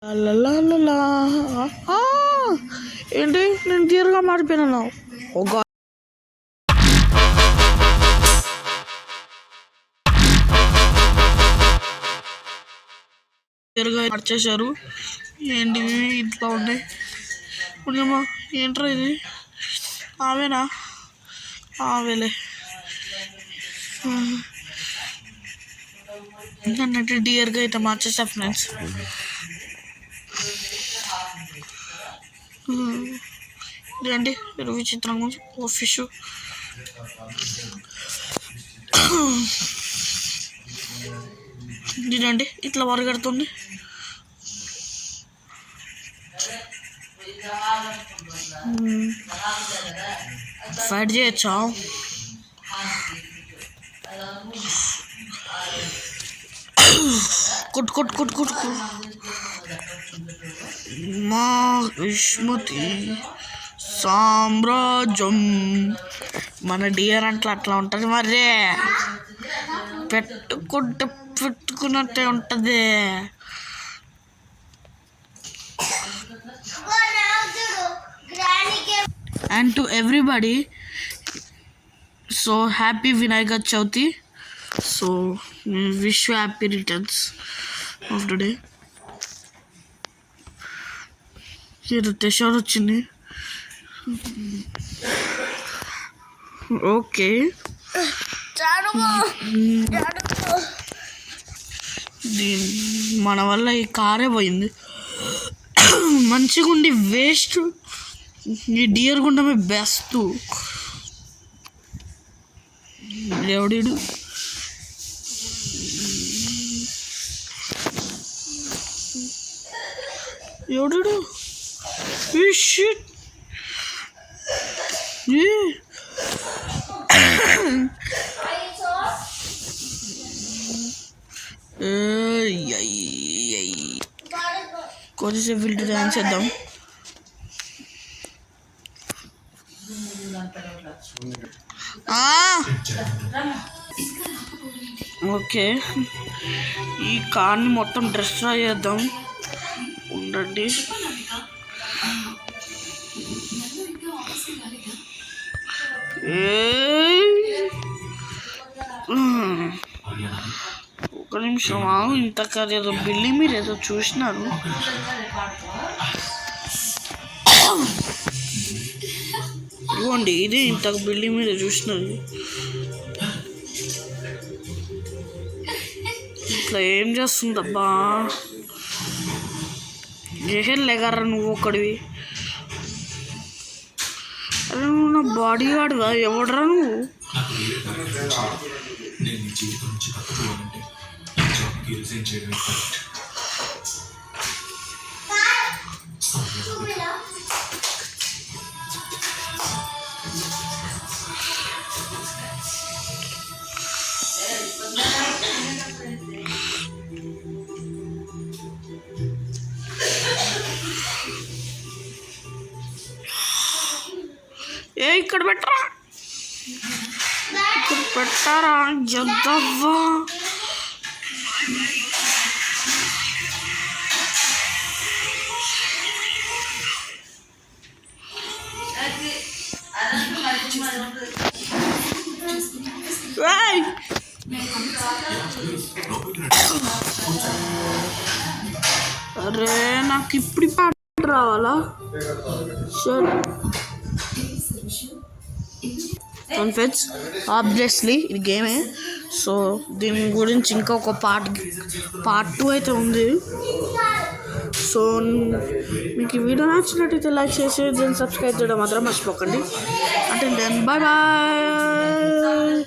లలలలలా. ఆ! ఏంటి నేను క్లియర్గా మారిపోయినాను. ఓ గాడ్, క్లియర్గా మార్చేశారు. ఏంటి ఇట్లా ఉన్నాయి పుణ్యమా? ఏంట్రా ఇది? ఆవేనా? ఆవేలే. నన్నట్టు డియర్గా అయితే మార్చేసా ఫ్రెండ్స్. ఇదండి విచిత్రంగా ఓ ఫిష్. ఇదండి ఇట్లా పరిగెడుతుంది. ఫైట్ చేయొచ్చా? కొట్టు కొట్టు కొట్టు కొట్టు. మా విష్మతి సామ్రాజ్యం. మన డియర్ అంటే అట్లా ఉంటుంది మరి, పెట్టుకున్నట్టే ఉంటుంది. And to everybody, so happy Vinayaka Chauthi. So wish you happy returns of the day. Here Teshar వచ్చింది. ఓకే, మన వల్ల ఈ కారే పోయింది. మంచిగా ఉండి వేస్ట్. ఈ డియర్ గుండమే బెస్ట్. ఎవడు ఎవడు షిట్. కొద్దిసేపు ఫిల్టర్ డాన్స్ చేద్దాం. ఓకే, ఈ కార్ని మొత్తం డిస్ట్రాయ్ చేద్దాం. ఉండండి. ఒక నిమిషం ఆగు. ఇంతకాదు ఏదో బిల్డింగ్ మీరు ఏదో చూసినారు. ఇవ్వండి, ఇది ఇంత బిల్డింగ్ మీద చూసినారు. ఇట్లా ఏం చేస్తుందబ్బా? జహల్ లేగారా నువ్వు ఒక్కడివి? అరే నువ్వు నా బాడీ గార్డ్గా ఎవడరా నువ్వు? ఇక్కడ పెట్టరా, ఇక్కడ పెట్టారా? జద్దవ్వా, అరే నాకు ఇప్పుడు పాట రావాలా? సరే ఫ్రెండ్స్, ఆబ్వియస్లీ ఇది గేమే. సో దీని గురించి ఇంకా ఒక పార్ట్ 2 అయితే ఉంది. సో మీకు ఈ వీడియో నచ్చినట్టయితే లైక్ చేసి సబ్స్క్రైబ్ చేయడం మాత్రం మర్చిపోకండి. అంటే దెన్ బాయ్ బాయ్.